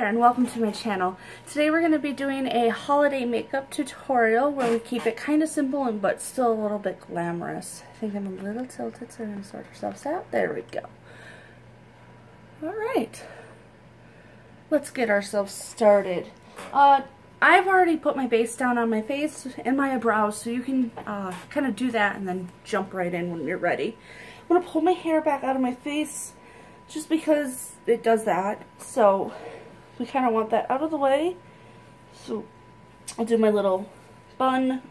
there and welcome to my channel. Today we're going to be doing a holiday makeup tutorial where we keep it kind of simple but still a little bit glamorous. I think I'm a little tilted, so we're going to sort ourselves out. There we go. Alright, let's get ourselves started. I've already put my base down on my face and my eyebrows, so you can kind of do that and then jump right in when you're ready. I'm going to pull my hair back out of my face just because it does that, so we kind of want that out of the way. So I'll do my little bun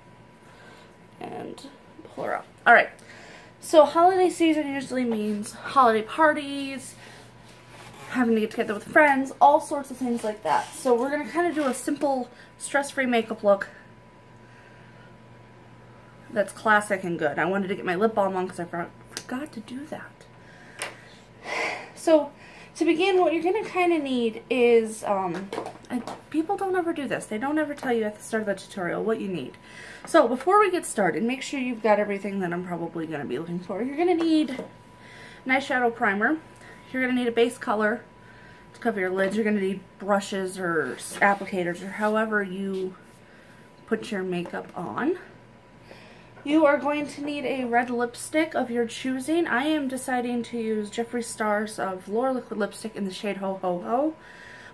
and pull her up. Alright, so holiday season usually means holiday parties, having to get together with friends, all sorts of things like that. So we're going to kind of do a simple, stress-free makeup look that's classic and good. I wanted to get my lip balm on because I forgot to do that. So, to begin, what you're going to kind of need is, people don't ever do this. They don't ever tell you at the start of the tutorial what you need. So, before we get started, make sure you've got everything that I'm probably going to be looking for. You're going to need an eyeshadow primer. You're going to need a base color to cover your lids. You're going to need brushes or applicators or however you put your makeup on. You are going to need a red lipstick of your choosing. I am deciding to use Jeffree Star's Velour Liquid Lipstick in the shade Ho Ho Ho.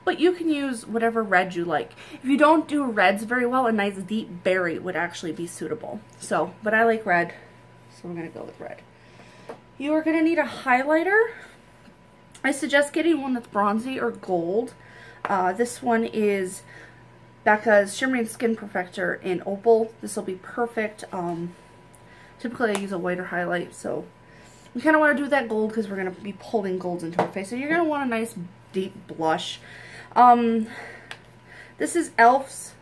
But you can use whatever red you like. If you don't do reds very well, a nice deep berry would actually be suitable. So, but I like red, so we're going to go with red. You are going to need a highlighter. I suggest getting one that's bronzy or gold. This one is Becca's Shimmering Skin Perfector in Opal. This will be perfect. Typically I use a whiter highlight, so we kind of want to do that gold because we're going to be pulling golds into our face. So you're going to want a nice deep blush. This is e.l.f.'s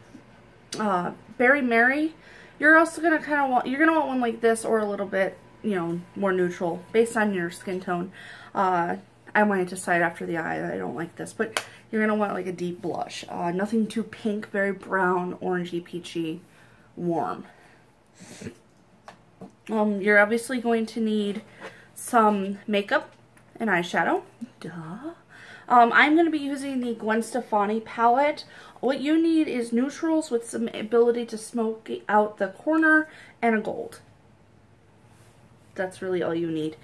Berry Mary. You're also going to want one like this or a little bit, you know, more neutral based on your skin tone. I might decide after the eye that I don't like this, but you're going to want like a deep blush. Nothing too pink, very brown, orangey, peachy, warm. You're obviously going to need some makeup and eyeshadow. Duh. I'm going to be using the Gwen Stefani palette. What you need is neutrals with some ability to smoke out the corner and a gold. That's really all you need.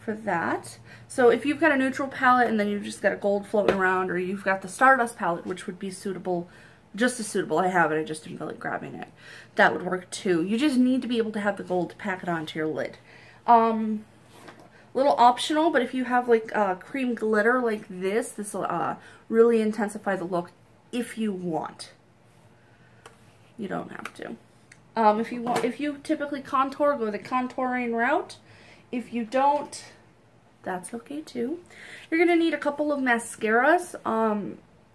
For that. So if you've got a neutral palette and then you've just got a gold floating around, or you've got the Stardust palette, which would be suitable, just as suitable, I have it, I just didn't feel like grabbing it, that would work too. You just need to be able to have the gold to pack it onto your lid. Little optional, but if you have like cream glitter like this will really intensify the look if you want. You don't have to. If you typically contour, go the contouring route. If you don't, that's okay too. You're going to need a couple of mascaras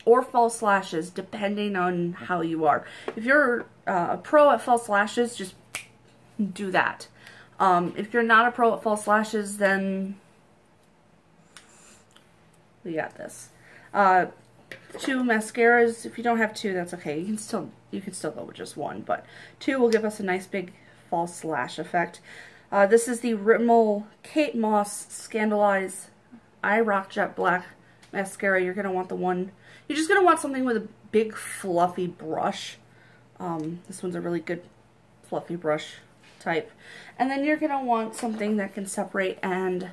or false lashes, depending on how you are. If you're a pro at false lashes, just do that. If you're not a pro at false lashes, then we got this. 2 mascaras. If you don't have 2, that's okay. You can still go with just 1, but 2 will give us a nice big false lash effect. This is the Rimmel Kate Moss Scandleyes Eye Rock Jet Black Mascara. You're going to want you're just going to want something with a big fluffy brush. This one's a really good fluffy brush type. And then you're going to want something that can separate and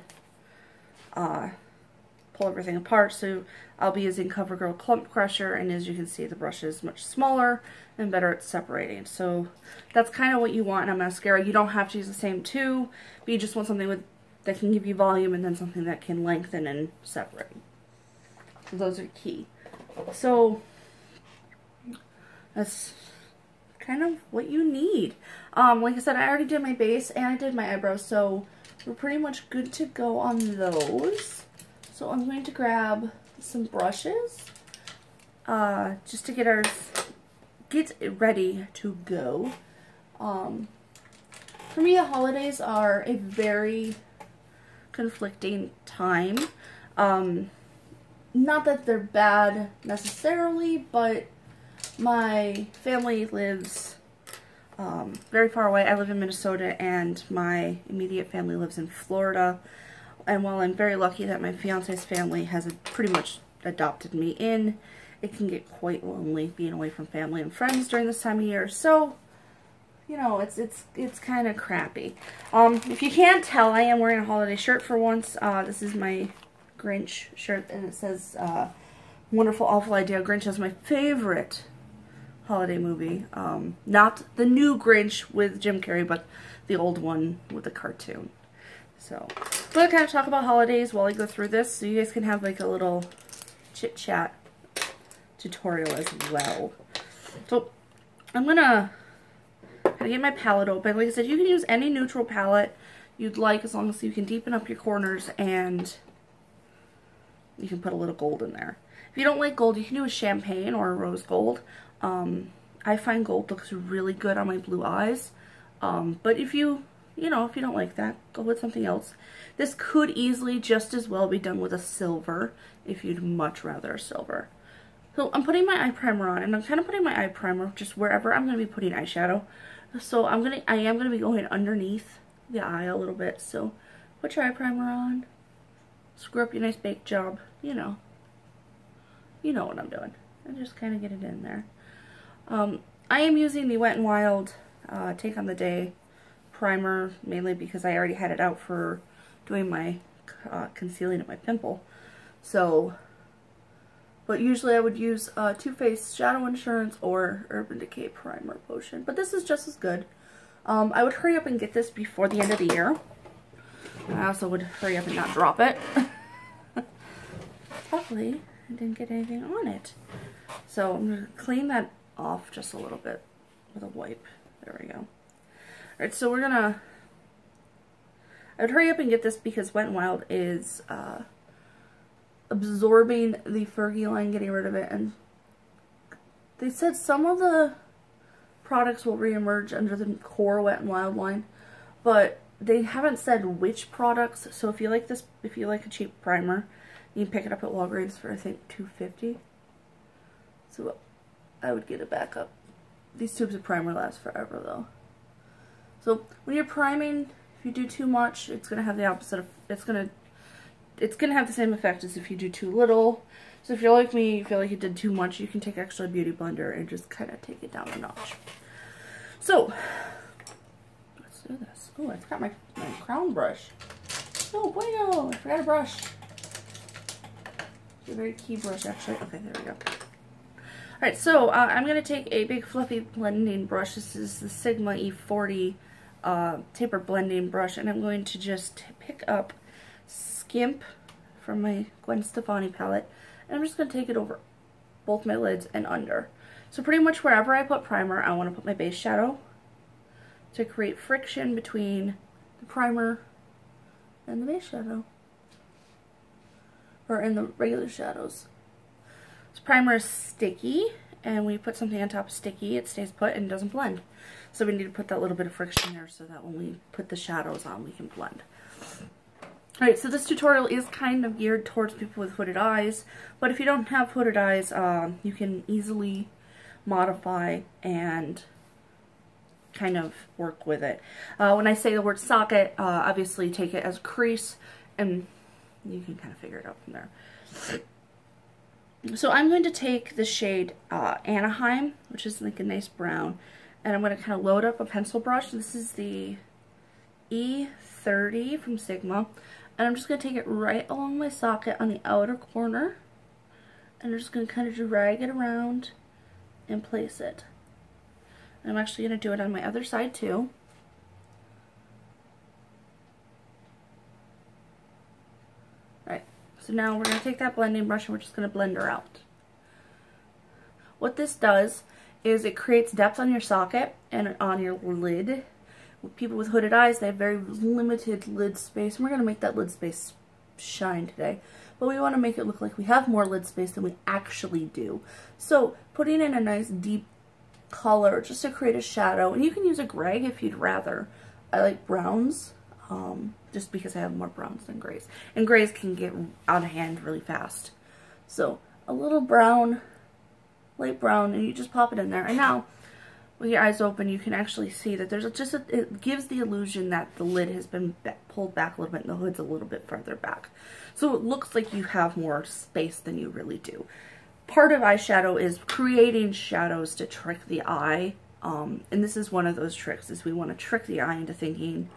pull everything apart. So I'll be using Covergirl Clump Crusher, and as you can see, the brush is much smaller and better at separating. So that's kind of what you want in a mascara. You don't have to use the same 2, but you just want something that can give you volume and then something that can lengthen and separate. So those are key. So that's kind of what you need. Like I said, I already did my base and I did my eyebrows, so we're pretty much good to go on those. So I'm going to grab some brushes just to get ready to go. For me, the holidays are a very conflicting time. Not that they're bad necessarily, but my family lives very far away. I live in Minnesota and my immediate family lives in Florida. and while I'm very lucky that my fiance's family has pretty much adopted me in, it can get quite lonely being away from family and friends during this time of year. So, you know, it's kind of crappy. If you can't tell, I am wearing a holiday shirt for once. This is my Grinch shirt, and it says, wonderful, awful idea. Grinch is my favorite holiday movie. Not the new Grinch with Jim Carrey, but the old one with the cartoon. So, I'm going to kind of talk about holidays while I go through this, so you guys can have like a little chit-chat tutorial as well. So, I'm going to get my palette open. Like I said, you can use any neutral palette you'd like, as long as you can deepen up your corners and you can put a little gold in there. If you don't like gold, you can do a champagne or a rose gold. I find gold looks really good on my blue eyes. But if you know, if you don't like that, go with something else. This could easily just as well be done with a silver if you'd much rather a silver. So I'm putting my eye primer on, and I'm kind of putting my eye primer just wherever I'm going to be putting eyeshadow. So I am going to be going underneath the eye a little bit. So put your eye primer on. Screw up your nice bake job. You know what I'm doing. And just kind of get it in there. I am using the Wet n Wild Take on the Day primer, mainly because I already had it out for doing my concealing of my pimple. So, but usually I would use Too Faced Shadow Insurance or Urban Decay Primer Potion. But this is just as good. I would hurry up and get this before the end of the year. I also would hurry up and not drop it. Luckily, I didn't get anything on it. So I'm going to clean that off just a little bit with a wipe. There we go. Alright, so we're gonna... I would hurry up and get this because Wet n Wild is absorbing the Fergie line, getting rid of it, and they said some of the products will reemerge under the core Wet n Wild line, but they haven't said which products. So if you like this, if you like a cheap primer, you can pick it up at Walgreens for I think $2.50. So I would get a backup. These tubes of primer last forever though. So when you're priming, if you do too much, it's gonna have the opposite of, it's gonna have the same effect as if you do too little. So if you're like me, you feel like you did too much, you can take extra beauty blender and just kind of take it down a notch. So let's do this. Oh, I forgot my crown brush. Oh, bueno, I forgot a brush. It's a very key brush actually. Okay, there we go. Alright, so I'm going to take a big fluffy blending brush. This is the Sigma E40 taper blending brush, and I'm going to just pick up Skimp from my Gwen Stefani palette, and I'm just going to take it over both my lids and under. So pretty much wherever I put primer, I want to put my base shadow to create friction between the primer and the base shadow, or in the regular shadows. This primer is sticky, and when you put something on top of sticky, it stays put and doesn't blend. So we need to put that little bit of friction there so that when we put the shadows on, we can blend. Alright, so this tutorial is kind of geared towards people with hooded eyes, but if you don't have hooded eyes, you can easily modify and kind of work with it. When I say the word socket, obviously take it as a crease, and you can kind of figure it out from there. So I'm going to take the shade Anaheim, which is like a nice brown, and I'm going to kind of load up a pencil brush. This is the E30 from Sigma, and I'm just going to take it right along my socket on the outer corner, and I'm just going to kind of drag it around and place it. And I'm actually going to do it on my other side too. So now we're going to take that blending brush and we're just going to blend her out. What this does is it creates depth on your socket and on your lid. With people with hooded eyes, they have very limited lid space, and we're going to make that lid space shine today. But we want to make it look like we have more lid space than we actually do. So putting in a nice deep color just to create a shadow, and you can use a gray if you'd rather. I like browns. Just because I have more browns than grays. And grays can get out of hand really fast. So, a little brown, light brown, and you just pop it in there. And now, with your eyes open, you can actually see that there's it gives the illusion that the lid has been pulled back a little bit and the hood's a little bit further back. So it looks like you have more space than you really do. Part of eyeshadow is creating shadows to trick the eye. And this is one of those tricks, is we want to trick the eye into thinking,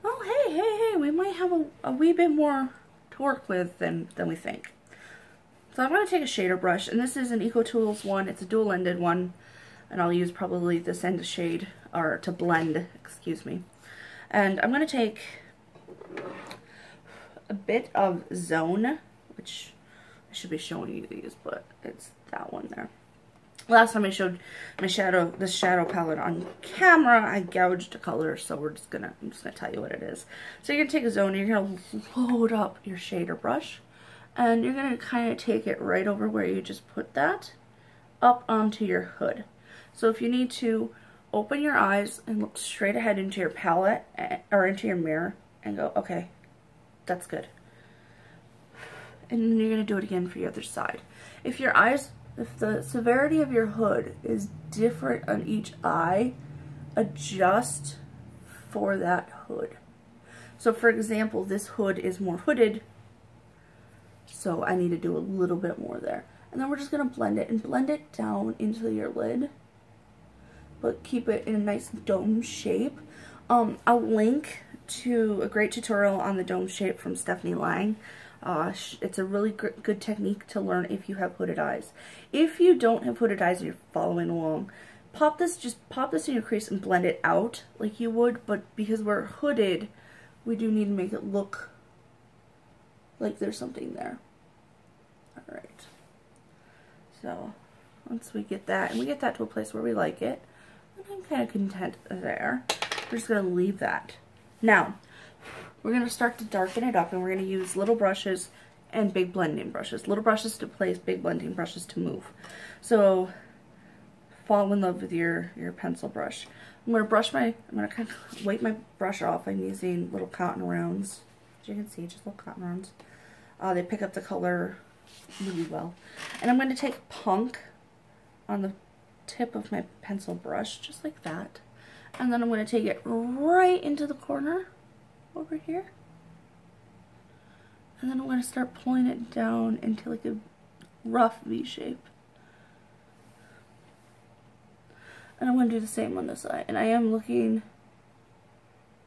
oh, hey, we might have a wee bit more to work with than we think. So I'm going to take a shader brush, and this is an EcoTools one. It's a dual-ended one. And I'll use probably this end to shade, or to blend, excuse me. And I'm going to take a bit of Zone, which I should be showing you these, but it's that one there. Last time I showed my this shadow palette on camera, I gouged a color, so I'm just gonna tell you what it is. So you're gonna take a Zone, and you're gonna load up your shader brush, and you're gonna kind of take it right over where you just put that, up onto your hood. So if you need to, open your eyes and look straight ahead into your palette, or into your mirror, and go, okay, that's good. And then you're going to do it again for your other side. If the severity of your hood is different on each eye, adjust for that hood. So for example, this hood is more hooded, so I need to do a little bit more there. And then we're just going to blend it down into your lid, but keep it in a nice dome shape. I'll link to a great tutorial on the dome shape from Stefani Lang. It's a really good technique to learn if you have hooded eyes. If you don't have hooded eyes and you're following along, just pop this in your crease and blend it out like you would, but because we're hooded, we do need to make it look like there's something there. Alright. So, once we get that, and we get that to a place where we like it, I'm kind of content there. We're just going to leave that. Now, we're going to start to darken it up, and we're going to use little brushes and big blending brushes. Little brushes to place, big blending brushes to move. So, fall in love with your pencil brush. I'm going to kind of wipe my brush off. I'm using little cotton rounds. As you can see, just little cotton rounds. They pick up the color really well. And I'm going to take Punk on the tip of my pencil brush, just like that. And then I'm going to take it right into the corner over here. And then I'm going to start pulling it down into like a rough V shape. And I'm going to do the same on this side. And I am looking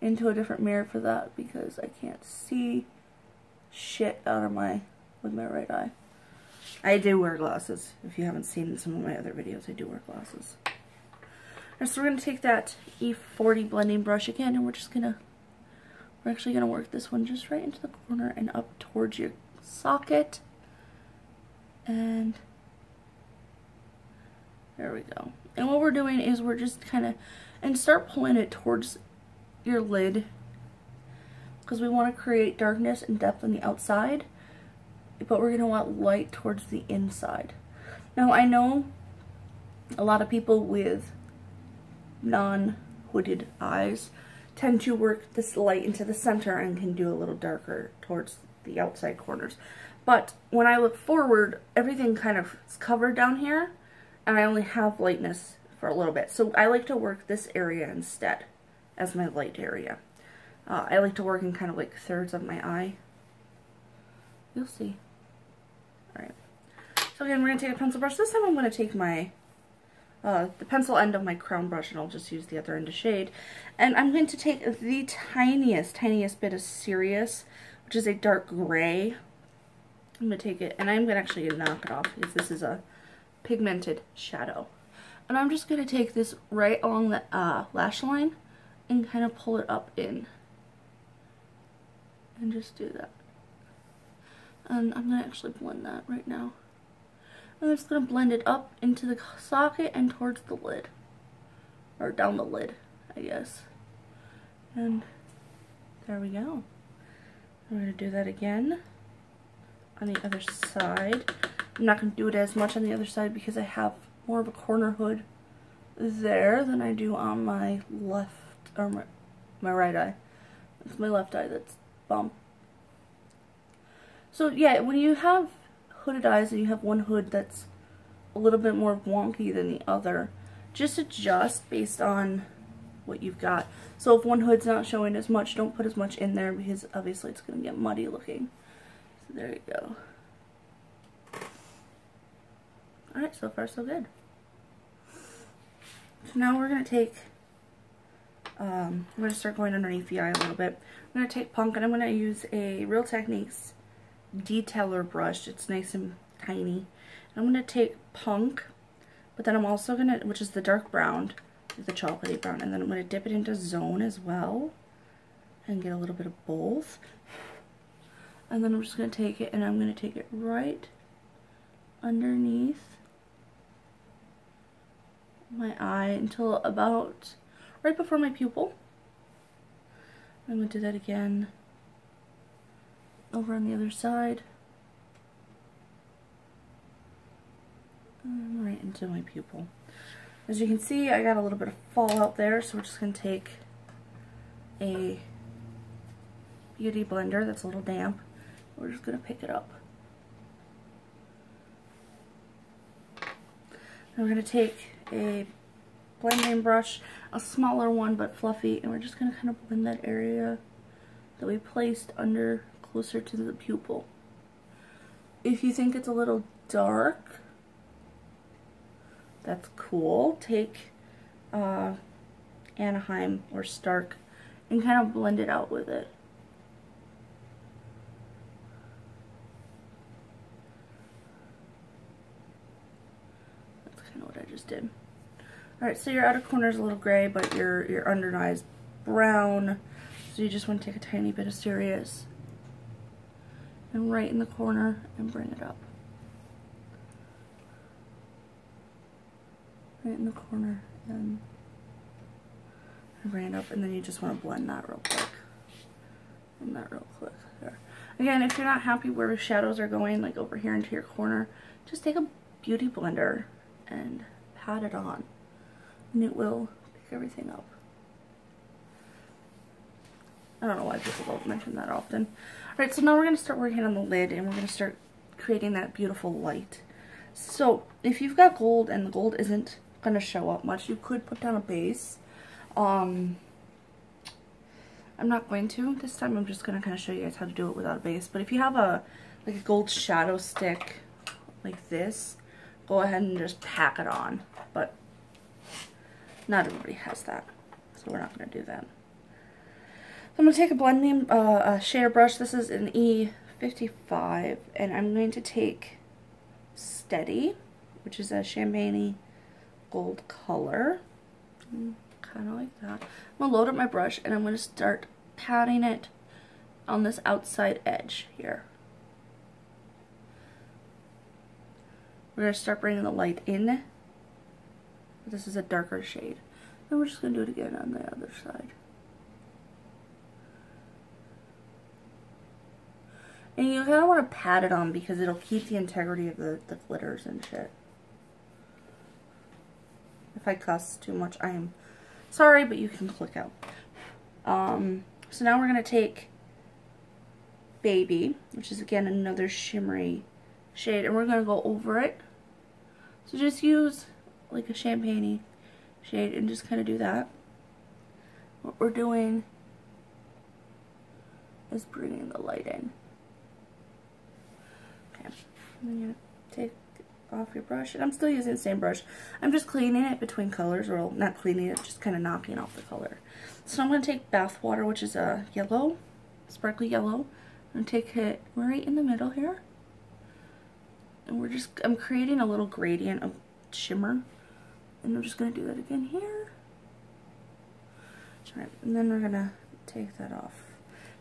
into a different mirror for that because I can't see shit out of with my right eye. I do wear glasses. If you haven't seen some of my other videos, I do wear glasses. And so we're going to take that E40 blending brush again, and we're actually going to work this one just right into the corner and up towards your socket. And there we go. And what we're doing is we're just and start pulling it towards your lid, because we want to create darkness and depth on the outside, but we're going to want light towards the inside. Now I know a lot of people with non-hooded eyes tend to work this light into the center and can do a little darker towards the outside corners. But when I look forward, everything kind of is covered down here, and I only have lightness for a little bit. So I like to work this area instead as my light area. I like to work in kind of like thirds of my eye. You'll see. Alright. So again, we're going to take a pencil brush. This time I'm going to take my the pencil end of my crown brush, and I'll just use the other end to shade. And I'm going to take the tiniest bit of Serious, which is a dark gray. I'm going to take it, and I'm going to actually knock it off because this is a pigmented shadow. And I'm just going to take this right along the lash line and kind of pull it up in. And just do that. And I'm going to actually blend that right now. And I'm just going to blend it up into the socket and towards the lid. Or down the lid, I guess. And there we go. I'm going to do that again on the other side. I'm not going to do it as much on the other side because I have more of a corner hood there than I do on my left, or my right eye. It's my left eye that's bumped. So yeah, when you have hooded eyes and you have one hood that's a little bit more wonky than the other, just adjust based on what you've got. So if one hood's not showing as much, don't put as much in there because obviously it's going to get muddy looking. So there you go. Alright, so far so good. So now we're going to take, I'm going to start going underneath the eye a little bit. I'm going to take Punk and I'm going to use a Real Techniques detailer brush. It's nice and tiny. I'm going to take Punk, but then I'm also going to, which is the dark brown, the chocolatey brown, and then I'm going to dip it into Zone as well and get a little bit of both. And then I'm just going to take it and I'm going to take it right underneath my eye until about right before my pupil. I'm going to do that again over on the other side. And right into my pupil. As you can see, I got a little bit of fallout there, so we're just going to take a beauty blender that's a little damp. We're just going to pick it up. Now we're going to take a blending brush, a smaller one but fluffy, and we're just going to kind of blend that area that we placed under closer to the pupil. If you think it's a little dark, that's cool. Take Anaheim or Stark and kind of blend it out with it. That's kind of what I just did. Alright, so your outer corner is a little gray, but your under eye is brown. So you just want to take a tiny bit of Serious and right in the corner and bring it up. Right in the corner and bring it up, and then you just want to blend that real quick. And that real quick there. Again, if you're not happy where shadows are going, like over here into your corner, just take a beauty blender and pat it on. And it will pick everything up. I don't know why people don't mention that often. Alright, so now we're going to start working on the lid, and we're going to start creating that beautiful light. So, if you've got gold and the gold isn't going to show up much, you could put down a base. I'm not going to. This time I'm just going to kind of show you guys how to do it without a base. But if you have like a gold shadow stick like this, go ahead and just pack it on. But not everybody has that, so we're not going to do that. So I'm going to take a blending shader brush. This is an E55, and I'm going to take Steady, which is a champagne gold color, kind of like that. I'm going to load up my brush, and I'm going to start patting it on this outside edge here. We're going to start bringing the light in. This is a darker shade. Then we're just going to do it again on the other side. And you kind of want to pat it on because it'll keep the integrity of the glitters and shit. If I cuss too much, I am sorry, but you can click out. So now we're going to take Baby, which is again another shimmery shade, and we're going to go over it. So just use like a champagne shade and just kind of do that. What we're doing is bringing the light in. Okay, and then you take off your brush, and I'm still using the same brush. I'm just cleaning it between colors, or not cleaning it, just kind of knocking off the color. So I'm going to take Bath Water, which is a yellow, sparkly yellow, and take it right in the middle here. And I'm creating a little gradient of shimmer. And I'm just going to do that again here. Alright, and then we're going to take that off.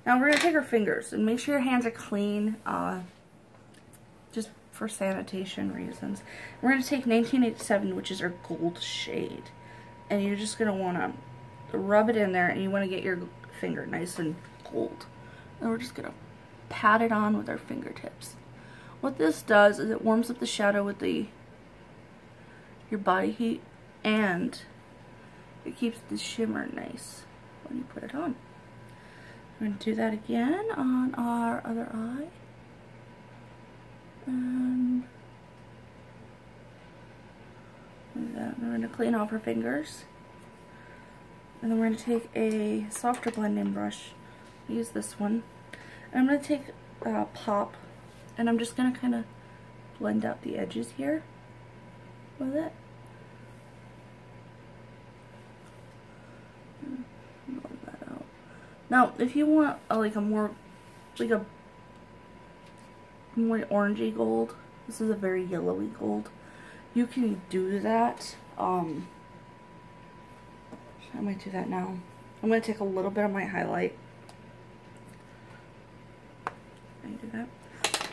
Now we're going to take our fingers and make sure your hands are clean, just for sanitation reasons. We're going to take 1987, which is our gold shade. And you're just going to want to rub it in there, and you want to get your finger nice and gold. And we're just going to pat it on with our fingertips. What this does is it warms up the shadow with your body heat, and it keeps the shimmer nice when you put it on. We're going to do that again on our other eye. And We're going to clean off our fingers. And then we're going to take a softer blending brush. Use this one. And I'm going to take Pop, and I'm just going to kind of blend out the edges here with it. Blend that out. Now, if you want like a more orangey gold, this is a very yellowy gold, you can do that. I might do that now. I'm going to take a little bit of my highlight. I do that.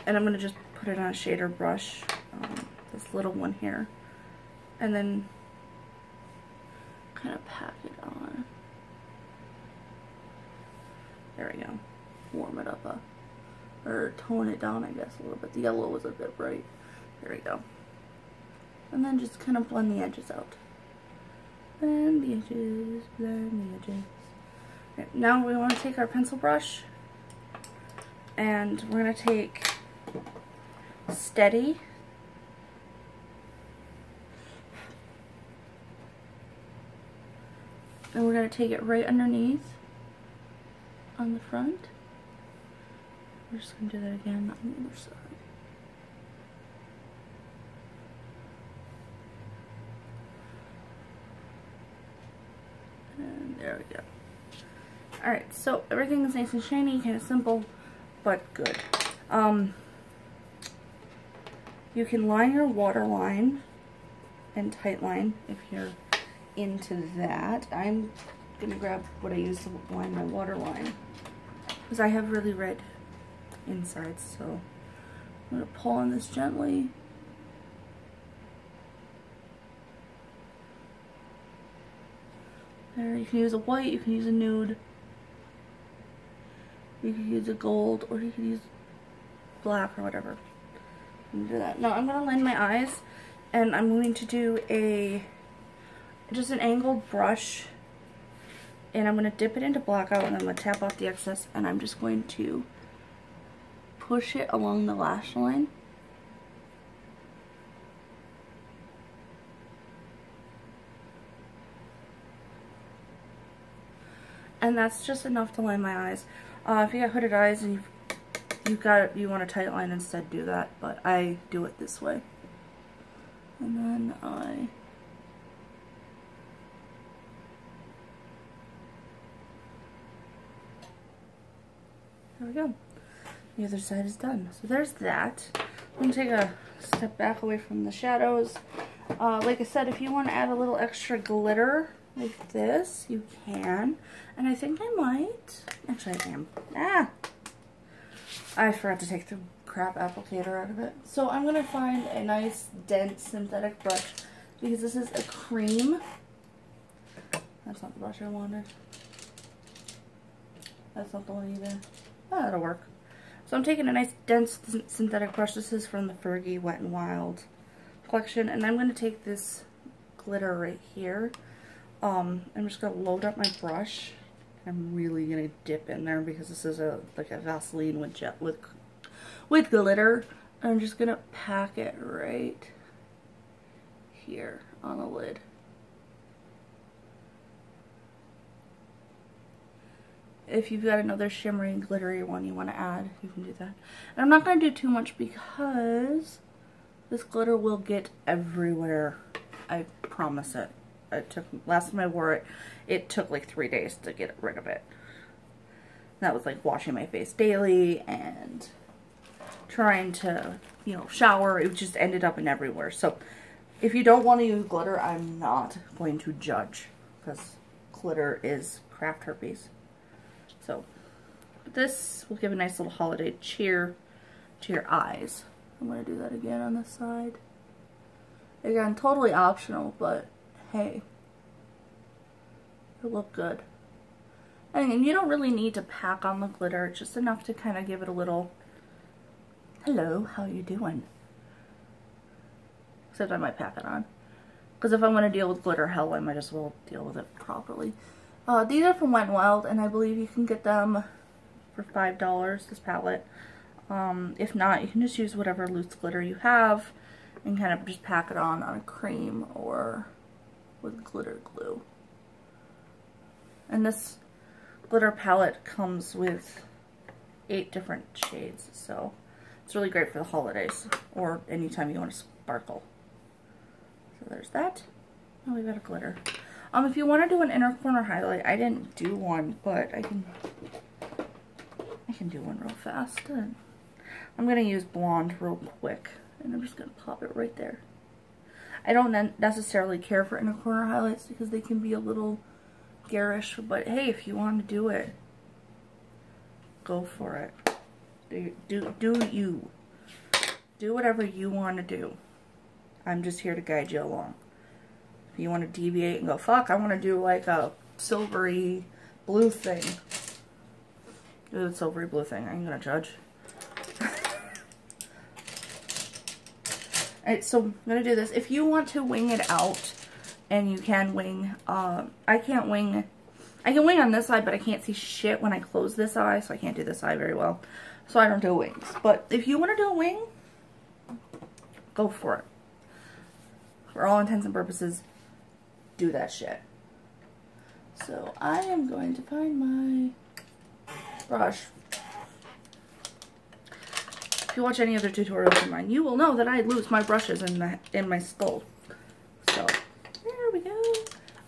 And I'm going to just put it on a shader brush, this little one here, and then kind of pack it on. There we go. Warm it up or tone it down, I guess, a little bit. The yellow was a bit bright. There we go. And then just kind of blend the edges out. Blend the edges, blend the edges. Okay, now we want to take our pencil brush, and we're going to take Steady. And we're going to take it right underneath on the front. We're just going to do that again on the other side. And there we go. Alright, so everything is nice and shiny, kind of simple, but good. You can line your waterline and tightline if you're into that. I'm going to grab what I use to line my waterline, because I have really red insides, so I'm going to pull on this gently. There, you can use a white, you can use a nude, you can use a gold, or you can use black or whatever. I'm gonna do that. Now I'm going to line my eyes, and I'm going to do just an angled brush, and I'm going to dip it into blackout, and I'm going to tap off the excess, and I'm just going to push it along the lash line. And that's just enough to line my eyes. If you got hooded eyes and you want a tight line instead, do that, but I do it this way. And then there we go. The other side is done. So there's that. I'm going to take a step back away from the shadows. Like I said, if you want to add a little extra glitter like this, you can. And I think I might. Actually, I am. I forgot to take the crap applicator out of it. So I'm going to find a nice, dense, synthetic brush, because this is a cream. That's not the brush I wanted. That's not the one either. Oh, that'll work. So I'm taking a nice, dense, synthetic brush. This is from the Fergie Wet n Wild collection. And I'm going to take this glitter right here. I'm just going to load up my brush. I'm really going to dip in there, because this is like a Vaseline with glitter. I'm just going to pack it right here on the lid. If you've got another shimmering, glittery one you want to add, you can do that. And I'm not going to do too much, because this glitter will get everywhere. I promise it. Last time I wore it, it took like 3 days to get rid of it. That was like washing my face daily and trying to, shower. It just ended up in everywhere. So if you don't want to use glitter, I'm not going to judge, because glitter is craft herpes. So this will give a nice little holiday cheer to your eyes. I'm going to do that again on this side. Again, totally optional, but hey, it'll look good. And you don't really need to pack on the glitter. It's just enough to kind of give it a little, hello, how you doing? Except I might pack it on, because if I'm going to deal with glitter hell, I might as well deal with it properly. These are from Wet n Wild, and I believe you can get them for $5, this palette. If not, you can just use whatever loose glitter you have, and kind of just pack it on a cream or with glitter glue. And this glitter palette comes with 8 different shades, so it's really great for the holidays or anytime you want to sparkle. So there's that. Oh, we got a glitter. If you want to do an inner corner highlight, I didn't do one, but I can do one real fast. And I'm gonna use blonde real quick, and I'm just gonna pop it right there. I don't necessarily care for inner corner highlights because they can be a little garish, but hey, if you want to do it, go for it. Do you. Do whatever you want to do. I'm just here to guide you along. If you want to deviate and go, fuck, I want to do like a silvery blue thing. Do the silvery blue thing. I ain't gonna judge. Alright, so I'm gonna do this. If you want to wing it out, and you can wing, I can't wing. I can wing on this side, but I can't see shit when I close this eye, so I can't do this eye very well. So I don't do wings. But if you want to do a wing, go for it. For all intents and purposes, do that shit. So I am going to find my brush. If you watch any other tutorials of mine, you will know that I lose my brushes in my skull. So there we go.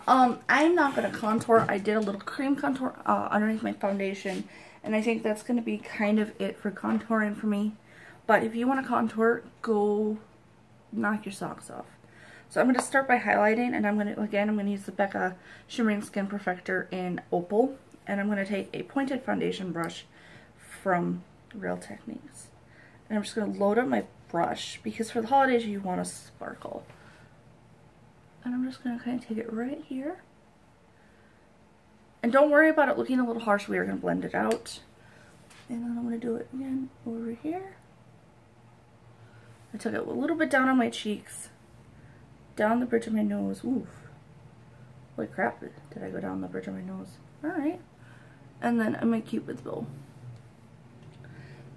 I'm not gonna contour. I did a little cream contour underneath my foundation, and I think that's gonna be kind of it for contouring for me. But if you want to contour, go knock your socks off. So I'm gonna start by highlighting, and I'm gonna use the Becca Shimmering Skin Perfector in Opal, and I'm gonna take a pointed foundation brush from Real Techniques, and I'm just gonna load up my brush because for the holidays you want to sparkle. And I'm just going to kind of take it right here. And don't worry about it looking a little harsh. We are going to blend it out. And then I'm going to do it again over here. I took it a little bit down on my cheeks. Down the bridge of my nose. Oof. Holy crap, did I go down the bridge of my nose? Alright. And then my Cupid's bow.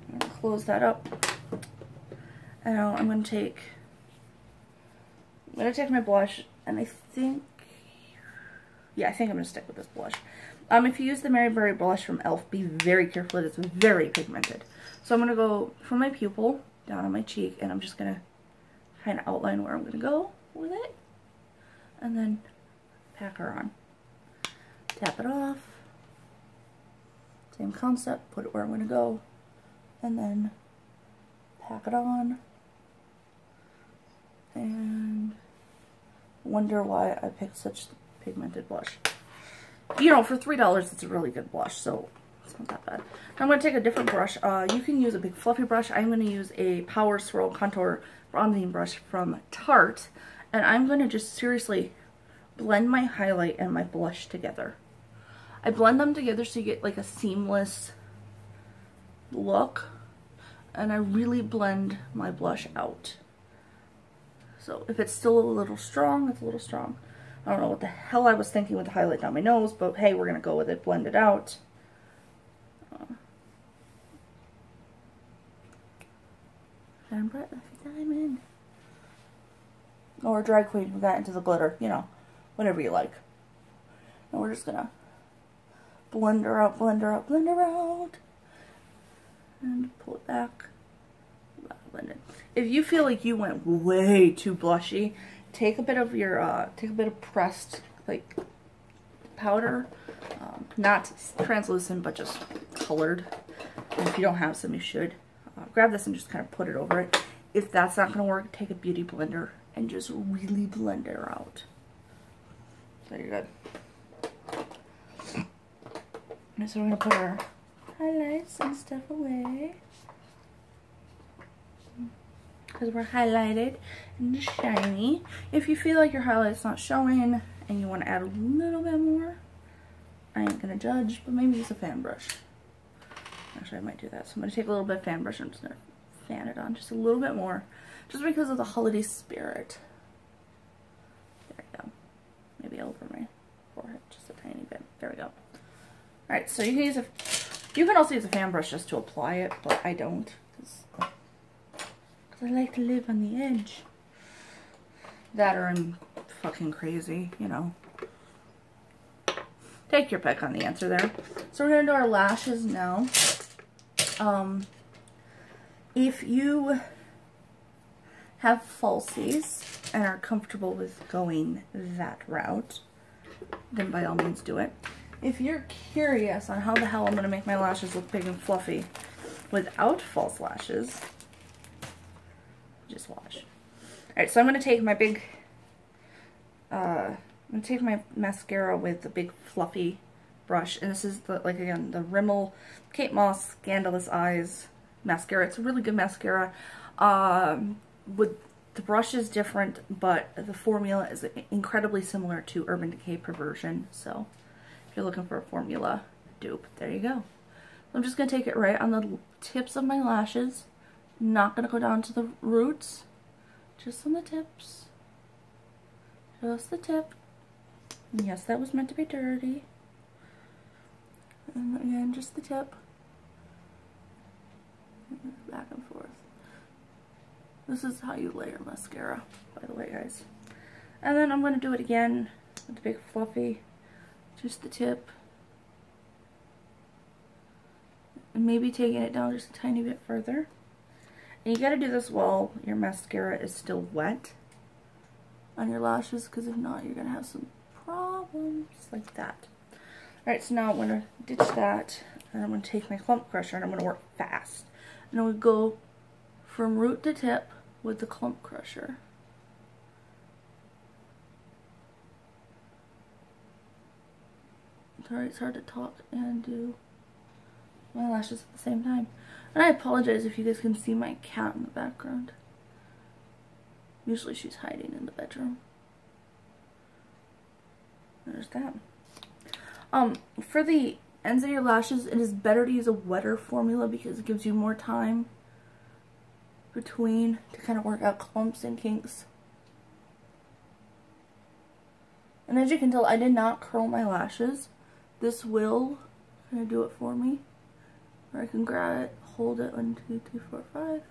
I'm going to close that up. And now I'm going to take my blush, and I think I'm going to stick with this blush. If you use the Mary Berry blush from e.l.f., be very careful. It's very pigmented. So I'm going to go from my pupil down on my cheek, and I'm just going to kind of outline where I'm going to go with it. And then pack her on. Tap it off. Same concept. Put it where I'm going to go. And then pack it on. And wonder why I picked such pigmented blush. You know, for $3 it's a really good blush, so it's not that bad. I'm going to take a different brush. You can use a big fluffy brush. I'm going to use a Power Swirl Contour Bronzing brush from Tarte, and I'm going to just seriously blend my highlight and my blush together. I blend them together so you get like a seamless look, and I really blend my blush out. So if it's still a little strong, it's a little strong. I don't know what the hell I was thinking with the highlight down my nose, but hey, we're going to go with it, blend it out. Diamond. Or Drag Queen, we got into the glitter, you know, whatever you like. And we're just going to blend her out, blend her out, blend her out. And pull it back. Blend it. If you feel like you went way too blushy, take a bit of your pressed like powder, not translucent but just colored. And if you don't have some, you should grab this and just kind of put it over it. If that's not going to work, take a beauty blender and just really blend her out. So you're good. And so we're going to put our highlights and stuff away, because we're highlighted and shiny. If you feel like your highlight's not showing and you want to add a little bit more, I ain't gonna judge, but maybe use a fan brush. Actually, I might do that. So I'm gonna take a little bit of fan brush and I'm just gonna fan it on just a little bit more, just because of the holiday spirit. There we go. Maybe over my forehead just a tiny bit. There we go. Alright, so you can also use a fan brush just to apply it, but I don't, because I like to live on the edge. That or I'm fucking crazy, you know. Take your pick on the answer there. So we're going to do our lashes now. If you have falsies and are comfortable with going that route, then by all means do it. If you're curious on how the hell I'm going to make my lashes look big and fluffy without false lashes, just watch. Alright, so I'm going to take my big, I'm going to take my mascara with the big fluffy brush, and this is the, like again, the Rimmel Kate Moss Scandleyes Eyes mascara. It's a really good mascara. With the brush is different, but the formula is incredibly similar to Urban Decay Perversion. So if you're looking for a formula dupe, there you go. I'm just going to take it right on the tips of my lashes. Not going to go down to the roots. Just on the tips. Just the tip. And yes, that was meant to be dirty. And again, just the tip. Back and forth. This is how you layer mascara, by the way, guys. And then I'm going to do it again with the big fluffy. Just the tip. And maybe taking it down just a tiny bit further. And you gotta do this while your mascara is still wet on your lashes, because if not, you're gonna have some problems like that. Alright, so now I'm gonna ditch that, and I'm gonna take my Clump crusher, and I'm gonna work fast. And I'm gonna go from root to tip with the Clump crusher. Sorry, it's hard to talk and do my lashes at the same time. And I apologize if you guys can see my cat in the background. Usually she's hiding in the bedroom. There's that. For the ends of your lashes, it is better to use a wetter formula because it gives you more time between to kind of work out clumps and kinks. And as you can tell, I did not curl my lashes. This will kind of do it for me. Or I can grab it, hold it, 1, 2, 3, 4, 5.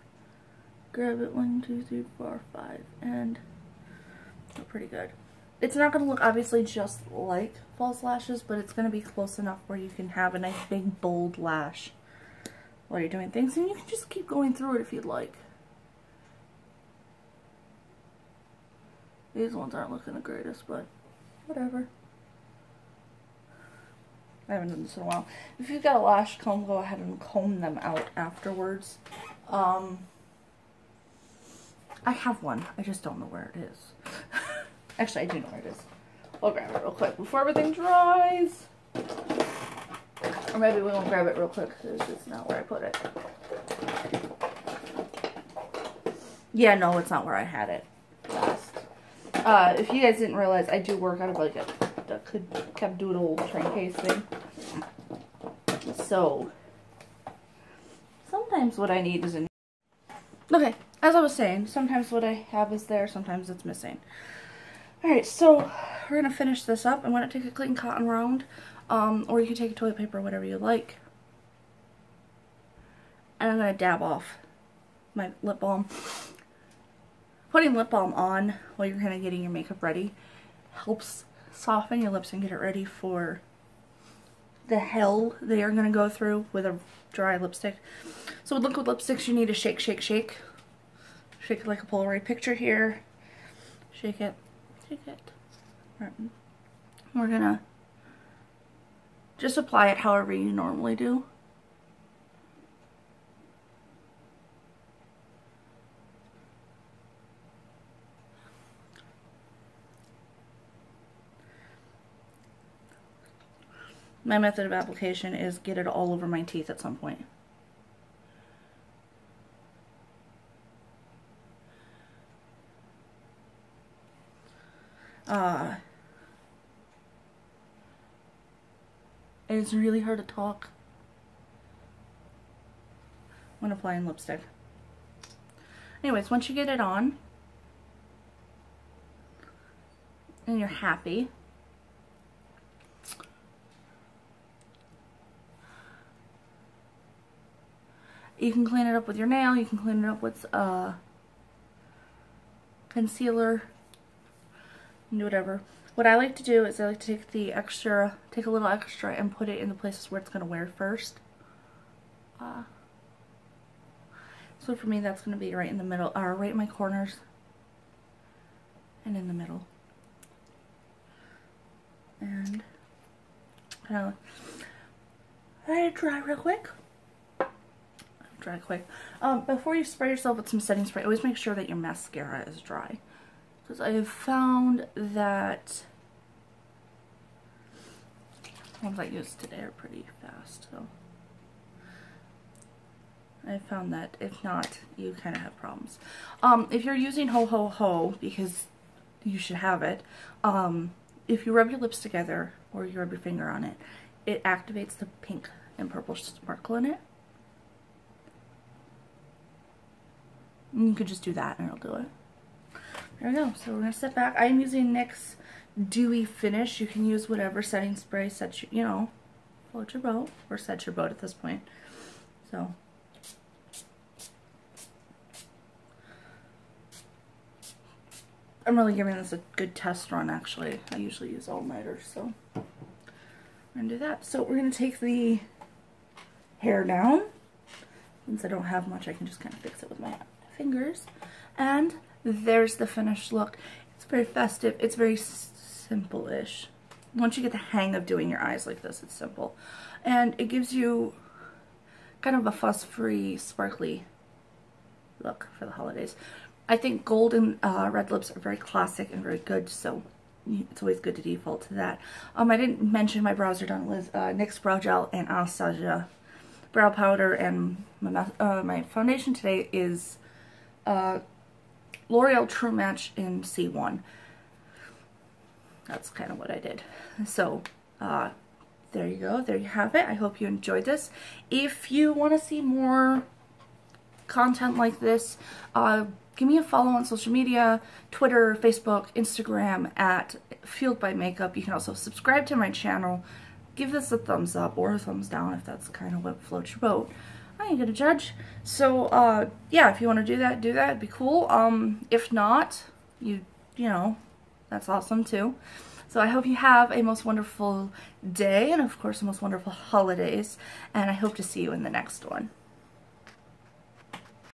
Grab it, 1, 2, 3, 4, 5, and look pretty good. It's not going to look obviously just like false lashes, but it's going to be close enough where you can have a nice big bold lash while you're doing things, and you can just keep going through it if you'd like. These ones aren't looking the greatest, but whatever. I haven't done this in a while. If you've got a lash comb, go ahead and comb them out afterwards. I have one. I just don't know where it is. Actually, I do know where it is. I'll grab it real quick before everything dries. Or maybe we won't grab it real quick because it's not where I put it. Yeah, no, it's not where I had it last. If you guys didn't realize, I do work out of like a Caboodle train case thing. So, sometimes what I need is in. Okay, as I was saying, sometimes what I have is there, sometimes it's missing. Alright, so we're going to finish this up. I'm going to take a clean cotton round, or you can take a toilet paper, whatever you like. And I'm going to dab off my lip balm. Putting lip balm on while you're kind of getting your makeup ready helps soften your lips and get it ready for the hell they are going to go through with a dry lipstick. So with liquid lipsticks, you need to shake, shake, shake. Shake it like a Polaroid picture here. Shake it. Shake it. All right. We're going to just apply it however you normally do. My method of application is get it all over my teeth at some point. It's really hard to talk when applying lipstick. Anyways, once you get it on and you're happy, you can clean it up with your nail, you can clean it up with concealer, do whatever. What I like to do is I like to take a little extra and put it in the places where it's going to wear first. So for me, that's going to be right in the middle, or right in my corners and in the middle. And let it dry real quick. Dry quick. Before you spray yourself with some setting spray, always make sure that your mascara is dry. Because I have found that ones I used today are pretty fast. So I found that if not, you kind of have problems. If you're using Ho Ho Ho, because you should have it, if you rub your lips together or you rub your finger on it, it activates the pink and purple sparkle in it. And you could just do that and it'll do it. There we go. So we're going to sit back. I'm using NYX Dewy Finish. You can use whatever setting spray sets you know, float your boat, or set your boat at this point. So I'm really giving this a good test run, actually. I usually use all-nighters, so I'm going to do that. So we're going to take the hair down. Since I don't have much, I can just kind of fix it with my fingers. And there's the finished look. It's very festive. It's very simple-ish. Once you get the hang of doing your eyes like this, it's simple. And it gives you kind of a fuss-free, sparkly look for the holidays. I think gold and red lips are very classic and very good, so it's always good to default to that. I didn't mention my brows are done with NYX Brow Gel and Anastasia Brow Powder, and my foundation today is L'Oreal True Match in C1. That's kind of what I did. So, there you go. There you have it. I hope you enjoyed this. If you want to see more content like this, give me a follow on social media, Twitter, Facebook, Instagram at Fueled by Makeup. You can also subscribe to my channel. Give this a thumbs up or a thumbs down if that's kind of what floats your boat. I ain't gonna judge. So, yeah, if you want to do that, it'd be cool. If not, you know, that's awesome too. So I hope you have a most wonderful day and, of course, the most wonderful holidays. And I hope to see you in the next one.